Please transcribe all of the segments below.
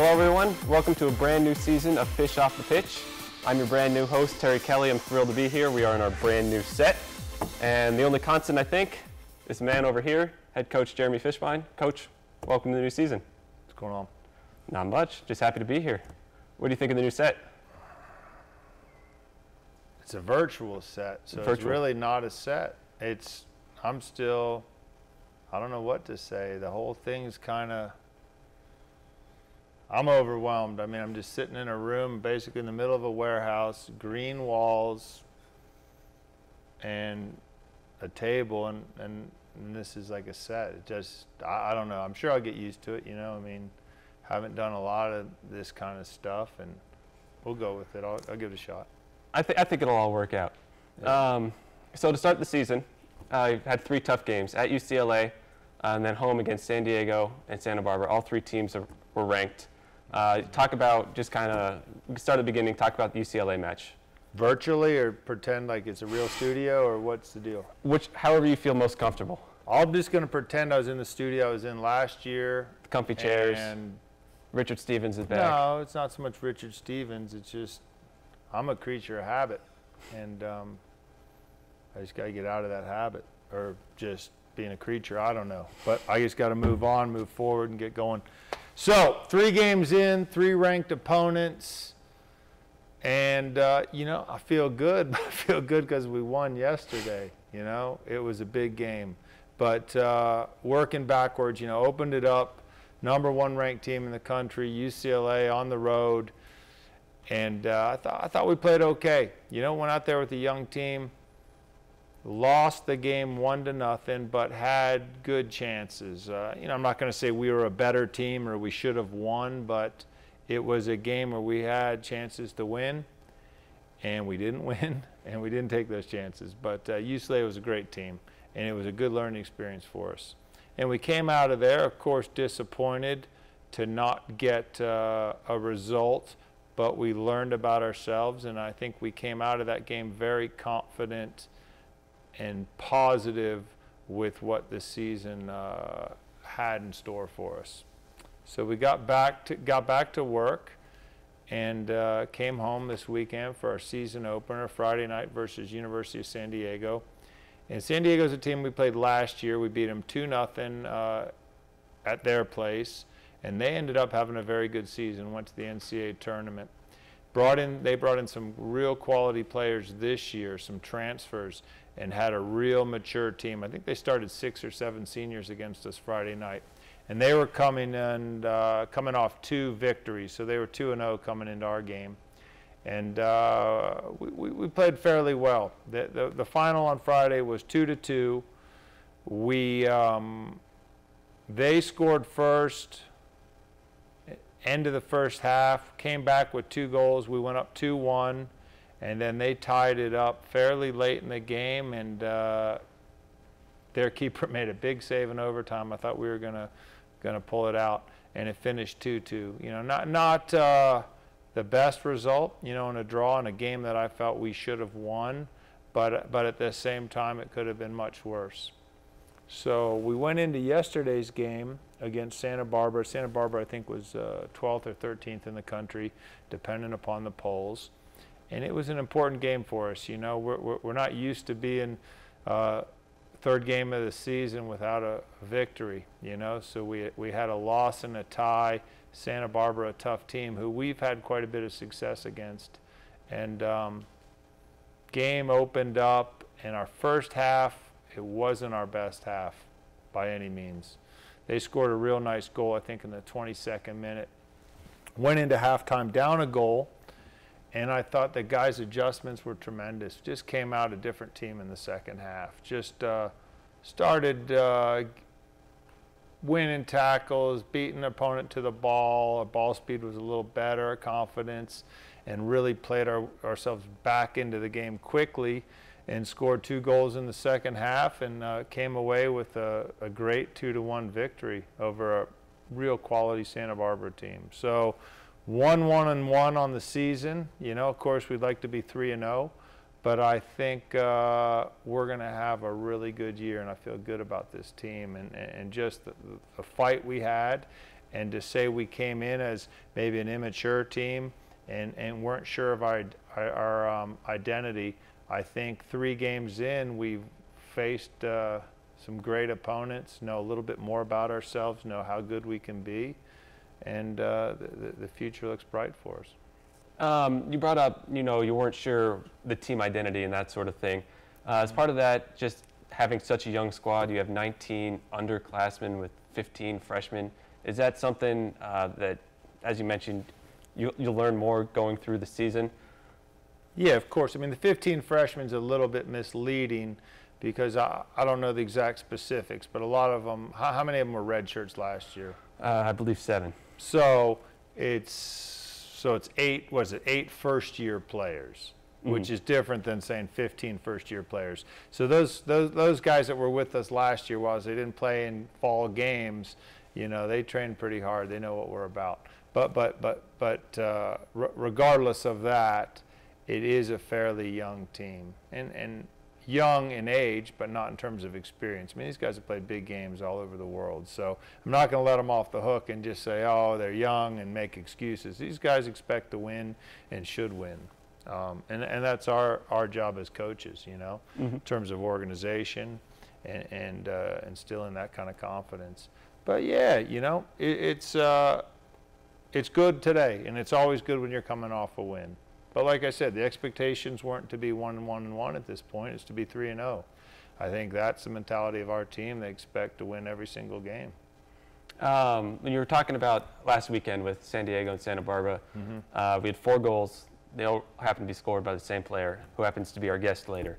Hello everyone, welcome to a brand new season of Fish Off the Pitch. I'm your brand new host, Terry Kelly. I'm thrilled to be here. We are in our brand new set. And the only constant, I think, is the man over here, head coach Jeremy Fishbein. Coach, welcome to the new season. What's going on? Not much, just happy to be here. What do you think of the new set? It's a virtual set, so it's really not a set. I'm still, I don't know what to say. The whole thing's kind of, I'm overwhelmed. I mean, I'm just sitting in a room, basically in the middle of a warehouse, green walls, and a table, and this is like a set. It just, I don't know. I'm sure I'll get used to it, you know. I mean, haven't done a lot of this kind of stuff, and we'll go with it. I'll give it a shot. I think it'll all work out. Yeah. So to start the season, you've had 3 tough games at UCLA, and then home against San Diego and Santa Barbara. All 3 teams were ranked. Talk about, just kind of start at the beginning, talk about the UCLA match. Virtually, or pretend like it's a real studio, or what's the deal? However you feel most comfortable. I'm just going to pretend I was in the studio I was in last year. The comfy chairs. And Richard Stevens is back. No, it's not so much Richard Stevens. It's just I'm a creature of habit, and I just got to get out of that habit, or just being a creature. I don't know, but I just got to move on, move forward, and get going. So 3 games in, 3 ranked opponents, and you know, I feel good. I feel good because we won yesterday. You know, it was a big game, but working backwards, you know, opened it up. #1 ranked team in the country, UCLA on the road, and I thought we played okay. You know, went out there with a young team, lost the game 1-0, but had good chances. You know, I'm not going to say we were a better team or we should have won, but it was a game where we had chances to win, and we didn't win, and we didn't take those chances. But UCLA was a great team, and it was a good learning experience for us. And we came out of there, of course, disappointed to not get a result, but we learned about ourselves, and I think we came out of that game very confident and positive with what the season had in store for us. So we got back to work, and came home this weekend for our season opener, Friday night versus University of San Diego. And San Diego's a team we played last year. We beat them 2-0 at their place, and they ended up having a very good season, went to the NCAA tournament. They brought in some real quality players this year, some transfers, and had a real mature team. I think they started 6 or 7 seniors against us Friday night. And they were coming off 2 victories, so they were 2-0 coming into our game. And we played fairly well. The final on Friday was 2-2. They scored first, end of the first half, came back with 2 goals. We went up 2-1, and then they tied it up fairly late in the game, and their keeper made a big save in overtime. I thought we were gonna pull it out, and it finished 2-2. You know, not the best result, you know, in a draw in a game that I felt we should have won, but at the same time it could have been much worse. So we went into yesterday's game against Santa Barbara. Santa Barbara, I think, was 12th or 13th in the country, depending upon the polls. And it was an important game for us. You know, we're not used to being 3rd game of the season without a victory, you know. So we had a loss and a tie. Santa Barbara, a tough team who we've had quite a bit of success against. And game opened up, and our first half, it wasn't our best half by any means. They scored a real nice goal, I think, in the 22nd minute. Went into halftime down a goal, and I thought the guys' adjustments were tremendous. Just came out a different team in the second half. Just started winning tackles, beating the opponent to the ball. Our ball speed was a little better, our confidence, and really played ourselves back into the game quickly, and scored 2 goals in the second half, and came away with a great 2-1 victory over a real quality Santa Barbara team. So 1-1-1 on the season. You know, of course, we'd like to be 3-0, but I think we're going to have a really good year, and I feel good about this team, and just the fight we had, And to say we came in as maybe an immature team and weren't sure of our identity, I think 3 games in, we've faced some great opponents, know a little bit more about ourselves, know how good we can be, and the future looks bright for us. You brought up, you weren't sure the team identity and that sort of thing. As part of that, just having such a young squad, you have 19 underclassmen with 15 freshmen. Is that something that, as you mentioned, you'll learn more going through the season? Yeah, of course. I mean, the 15 freshmen is a little bit misleading because I don't know the exact specifics, but a lot of them, how many of them were red shirts last year? I believe 7. So it's 8 first-year players, which is different than saying 15 first-year players. So those guys that were with us last year, while they didn't play in fall games, they trained pretty hard. They know what we're about. But regardless of that, it is a fairly young team, and young in age, but not in terms of experience. I mean, these guys have played big games all over the world, so I'm not going to let them off the hook and just say, oh, they're young and make excuses. These guys expect to win and should win, and that's our job as coaches, in terms of organization and instilling that kind of confidence. But yeah, it's good today, and it's always good when you're coming off a win. But like I said, the expectations weren't to be 1-1-1 at this point. It's to be 3-0. I think that's the mentality of our team. They expect to win every single game. When you were talking about last weekend with San Diego and Santa Barbara, we had 4 goals. They all happened to be scored by the same player, who happens to be our guest later,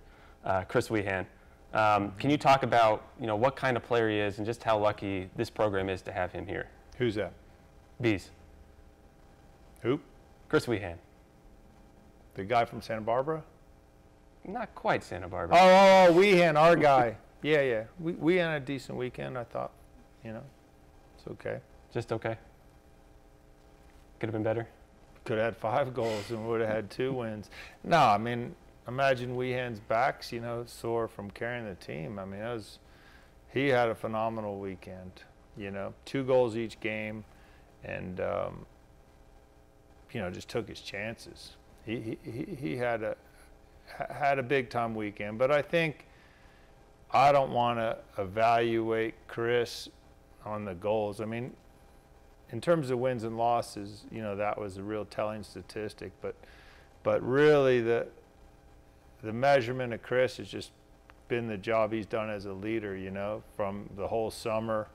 Chris Wehan. Can you talk about what kind of player he is and just how lucky this program is to have him here? Who's that? Bees. Who? Chris Wehan. The guy from Santa Barbara? Not quite Santa Barbara. Oh, Wehan, our guy. Yeah. We had a decent weekend, I thought. It's okay. Just okay? Could have been better? Could have had 5 goals and would have had 2 wins. No, I mean, imagine Wehan's backs, sore from carrying the team. I mean, he had a phenomenal weekend, 2 goals each game, and, just took his chances. He had a big time weekend, but I think I don't want to evaluate Chris on the goals. I mean, in terms of wins and losses, that was a real telling statistic, but really the measurement of Chris has just been the job he's done as a leader, from the whole summer,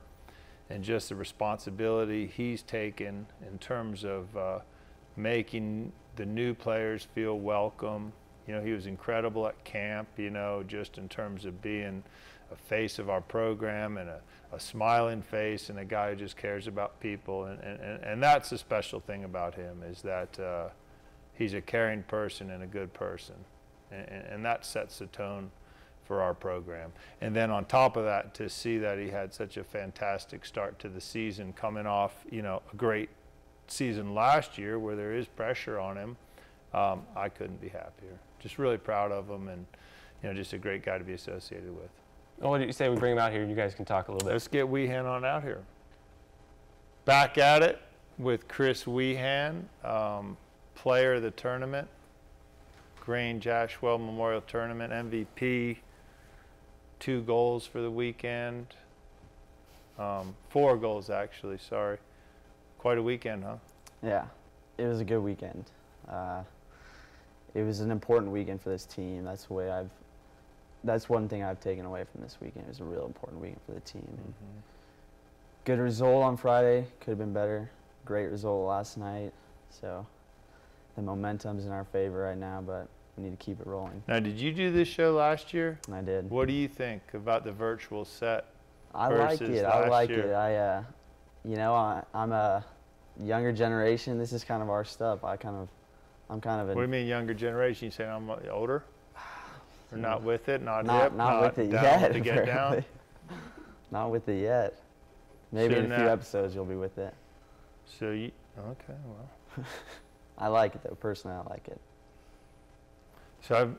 and just the responsibility he's taken in terms of making the new players feel welcome. He was incredible at camp, just in terms of being a face of our program and a smiling face and a guy who just cares about people. And that's the special thing about him, is that he's a caring person and a good person. And that sets the tone for our program. And then on top of that, to see that he had such a fantastic start to the season, coming off, a great season last year where there is pressure on him, I couldn't be happier. Just really proud of him, and just a great guy to be associated with. Well, what did you say we bring him out here and you guys can talk a little bit? Let's get Wehan on out here. Back at it with Chris Wehan, player of the tournament, Grange Ashwell Memorial Tournament MVP, 2 goals for the weekend, 4 goals actually, sorry. Quite a weekend, huh? Yeah, it was a good weekend. It was an important weekend for this team. That's one thing I've taken away from this weekend. It was a real important weekend for the team. Good result on Friday. Could have been better. Great result last night. So the momentum's in our favor right now, but we need to keep it rolling. Now, did you do this show last year? I did. What do you think about the virtual set? I like it. I like it. I'm a younger generation. This is kind of our stuff. I'm kind of. What do you mean younger generation? You saying I'm older? Or not with it? Not with it down yet. To get down? Not with it yet. Maybe in a few episodes you'll be with it. So okay, well. I like it though. Personally, I like it. So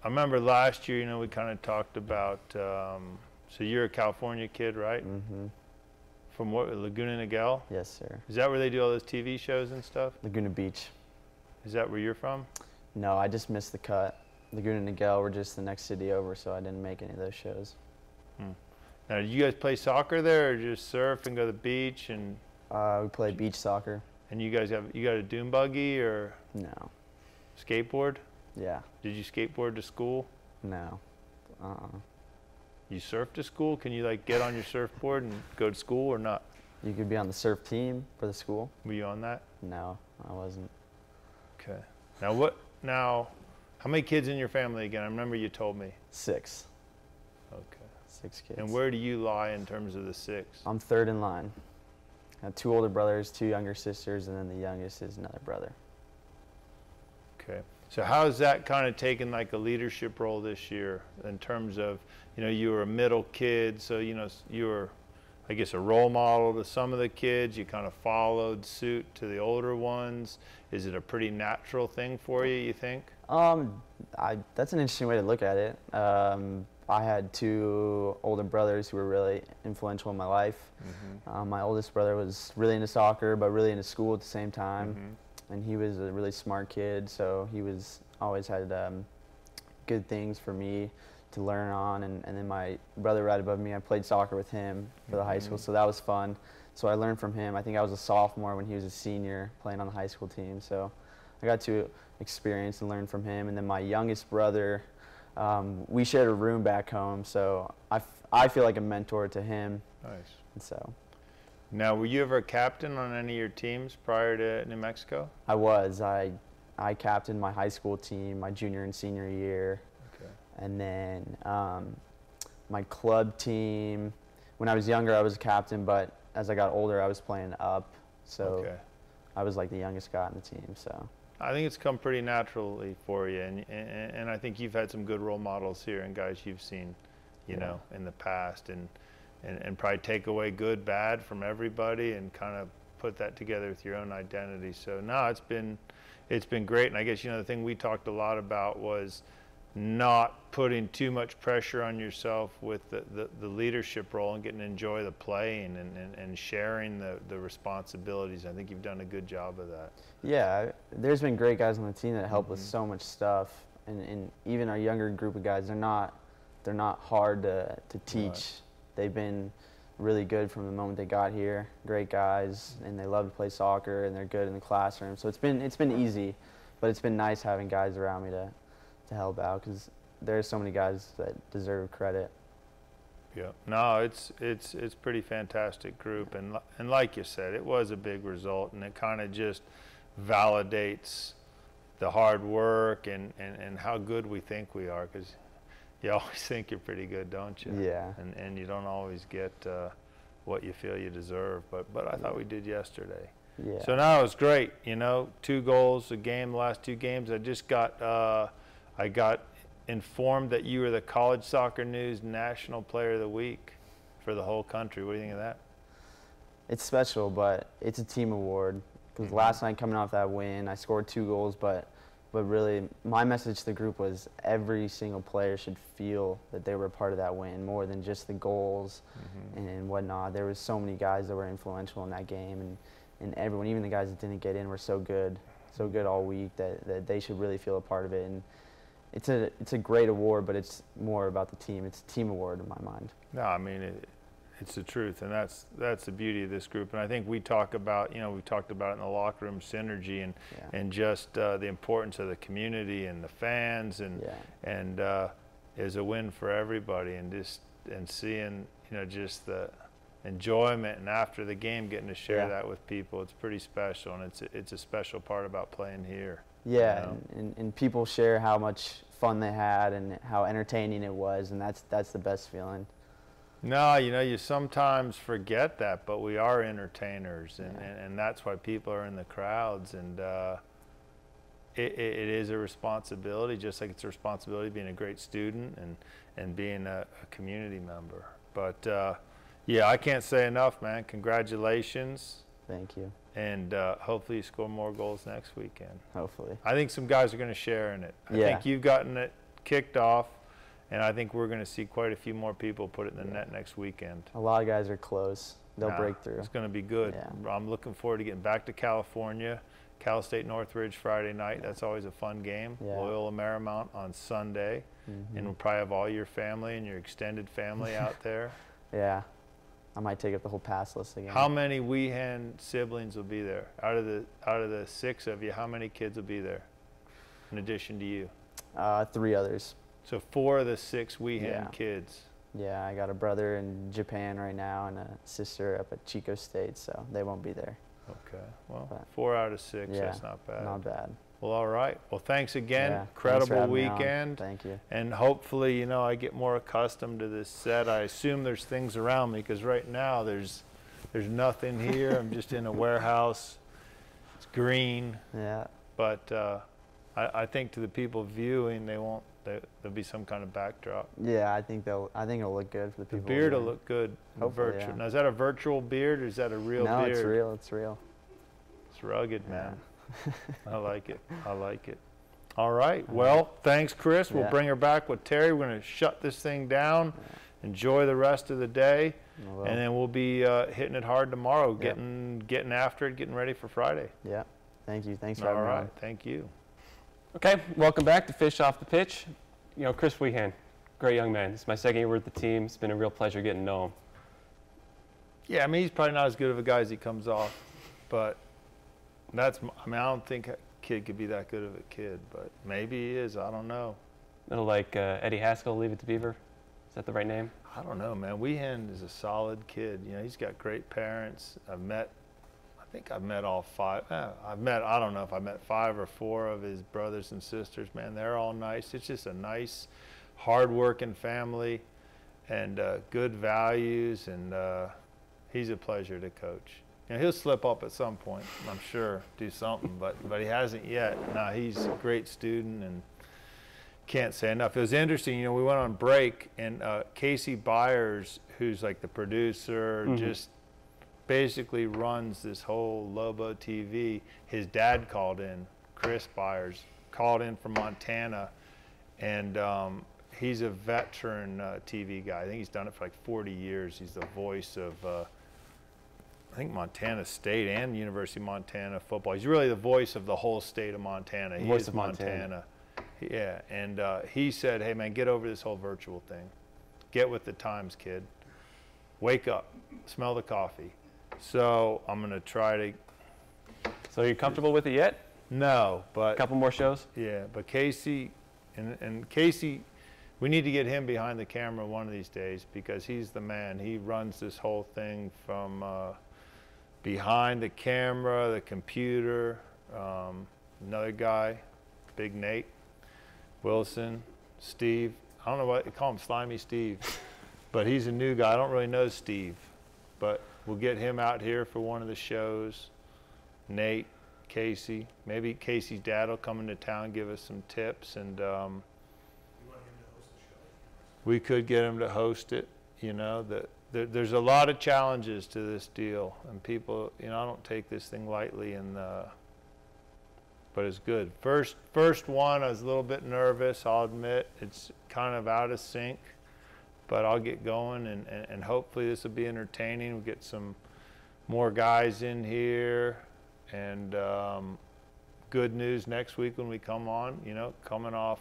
I remember last year, we kind of talked about. So you're a California kid, right? Mm-hmm. From what, Laguna Niguel? Yes, sir. Is that where they do all those TV shows and stuff? Laguna Beach. Is that where you're from? No, I just missed the cut. Laguna Niguel were just the next city over, so I didn't make any of those shows. Now, did you guys play soccer there, or just surf and go to the beach? And We played beach soccer. and you guys you got a dune buggy or No. skateboard? Yeah. Did you skateboard to school? No. You surf to school? Can you like get on your surfboard and go to school or not? You could be on the surf team for the school. Were you on that? No, I wasn't. Okay. Now, how many kids in your family again? I remember you told me. 6. Okay. 6 kids. And where do you lie in terms of the 6? I'm third in line. I have 2 older brothers, 2 younger sisters, and then the youngest is another brother. Okay. So how's that kind of taken like a leadership role this year in terms of, you were a middle kid, so, you were, I guess, a role model to some of the kids. You kind of followed suit to the older ones. Is it a pretty natural thing for you think? That's an interesting way to look at it. I had 2 older brothers who were really influential in my life. My oldest brother was really into soccer, but really into school at the same time. And he was a really smart kid, so he was always had good things for me to learn on. And then my brother right above me, I played soccer with him for the high school, so that was fun. So I learned from him. I think I was a sophomore when he was a senior playing on the high school team. So I got to experience and learn from him. And then my youngest brother, we shared a room back home, so I feel like a mentor to him. Nice. And so. Now, were you ever a captain on any of your teams prior to New Mexico? I was. I captained my high school team my junior and senior year. Okay. And then my club team, when I was younger, I was a captain, but as I got older, I was playing up. So I was like the youngest guy on the team. So I think it's come pretty naturally for you, and I think you've had some good role models here and guys you've seen, in the past, and probably take away good, bad from everybody and kind of put that together with your own identity. So no, it's been great. And I guess, the thing we talked a lot about was not putting too much pressure on yourself with the leadership role and getting to enjoy the playing and sharing the responsibilities. I think you've done a good job of that. Yeah, there's been great guys on the team that help with so much stuff. And even our younger group of guys, they're not hard to teach. Right. They've been really good from the moment they got here. Great guys, and they love to play soccer, and they're good in the classroom. So it's been easy, but it's been nice having guys around me to help out, because there's so many guys that deserve credit. Yeah, no, it's pretty fantastic group, and like you said, it was a big result, and it kind of just validates the hard work and how good we think we are, because you always think you're pretty good, don't you? Yeah. And you don't always get what you feel you deserve, but I thought we did yesterday. Yeah. So now it's great, 2 goals a game, the last 2 games. I got informed that you were the College Soccer News National Player of the Week for the whole country. What do you think of that? It's special, but it's a team award. Because last night, coming off that win, I scored 2 goals, but really my message to the group was every single player should feel that they were a part of that win more than just the goals and whatnot. There was so many guys that were influential in that game, and everyone, even the guys that didn't get in, were so good all week that they should really feel a part of it. And it's a great award, but it's more about the team. It's a team award in my mind. No, I mean, it's the truth, and that's the beauty of this group. And I think we talk about, we talked about it in the locker room, synergy and just the importance of the community and the fans, and is a win for everybody. And seeing, just the enjoyment, and after the game getting to share that with people, it's pretty special, and it's a special part about playing here. Yeah, and people share how much fun they had and how entertaining it was, and that's the best feeling. No, you sometimes forget that, but we are entertainers, and that's why people are in the crowds, and it is a responsibility, just like it's a responsibility being a great student and being a community member. But yeah, I can't say enough, man. Congratulations. Thank you. And hopefully you score more goals next weekend. Hopefully. I think some guys are going to share in it. I think you've gotten it kicked off, and I think we're going to see quite a few more people put it in the net next weekend. A lot of guys are close. they'll break through. It's going to be good. Yeah. I'm looking forward to getting back to California. Cal State Northridge Friday night. Yeah. That's always a fun game. Yeah. Loyola Marymount on Sunday. And we'll probably have all your family and your extended family out there. Yeah. I might take up the whole pass list again. How many Weehan siblings will be there? Out of the 6 of you, how many kids will be there in addition to you? 3 others. So 4 of the 6 Weehan Yeah. kids. Yeah, I got a brother in Japan right now and a sister up at Chico State, so they won't be there. Okay. Well, But 4 out of 6, yeah, that's not bad. Not bad. Well, all right. Well, thanks again. Yeah, thanks for Incredible having me on. weekend. Thank you. And hopefully, you know, I get more accustomed to this set. I assume there's things around me because right now there's nothing here. I'm just in a warehouse. It's green. Yeah. But I think to the people viewing, there'll be some kind of backdrop. Yeah, I think it'll look good for the The people. beard will here. look good. Hopefully, Virtual. yeah. Now, is that a virtual beard or is that a real No, beard? it's real. It's real. It's rugged, man. Yeah. I like it. I like it. All right. Well, thanks, Chris. We'll Yeah. bring her back with Terry. We're going to shut this thing down. Enjoy the rest of the day, I will. and then we'll be hitting it hard tomorrow, Yep. getting after it, getting ready for Friday. Yeah. Thank you. Thanks for All having me right. on. Thank you. Okay, welcome back to Fish Off the Pitch. You know, Chris Weehan, great young man. This is my 2nd year with the team. It's been a real pleasure getting to know him. Yeah, I mean, he's probably not as good of a guy as he comes off, but I don't think a kid could be that good of a kid, but maybe he is. I don't know. Little like Eddie Haskell, Leave It to Beaver. Is that the right name? I don't know, man. Weehan is a solid kid. You know, he's got great parents. I think I've met all 5. I don't know if I met 5 or 4 of his brothers and sisters. Man, they're all nice. It's just a nice, hard-working family and good values, and he's a pleasure to coach. You know, he'll slip up at some point, I'm sure, do something, but he hasn't yet. No, he's a great student and can't say enough. It was interesting, you know, we went on break, and Casey Byers, who's like the producer, just basically runs this whole Lobo TV. His dad called in, Chris Byers, called in from Montana, and he's a veteran TV guy. I think he's done it for like 40 years. He's the voice of, I think, Montana State and University of Montana football. He's really the voice of the whole state of Montana. He Voice is of Montana. Yeah, and he said, hey, man, get over this whole virtual thing. Get with the times, kid. Wake up. Smell the coffee. So I'm going to try to. So are you comfortable with it yet? No, but. A couple more shows? Yeah, but Casey, and Casey, we need to get him behind the camera one of these days because he's the man. He runs this whole thing from behind the camera, the computer. Another guy, Big Nate Wilson, Steve. I don't know what they call him, Slimy Steve, but he's a new guy. I don't really know Steve, but we'll get him out here for one of the shows. Nate, Casey, maybe Casey's dad will come into town and give us some tips, and we could get him to host it. You know, there's a lot of challenges to this deal, and people, you know, I don't take this thing lightly, and but it's good. First one, I was a little bit nervous, I'll admit. It's kind of out of sync, but I'll get going, and hopefully this will be entertaining. We'll get some more guys in here, and good news next week when we come on, you know, coming off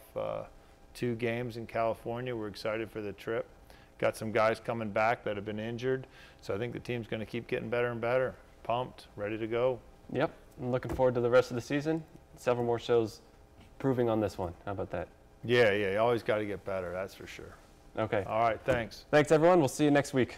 2 games in California. We're excited for the trip. Got some guys coming back that have been injured, so I think the team's going to keep getting better and better. Pumped, ready to go. Yep. I'm looking forward to the rest of the season. Several more shows proving on this one. How about that? Yeah, you always got to get better, that's for sure. Okay. All right, thanks. Thanks, everyone. We'll see you next week.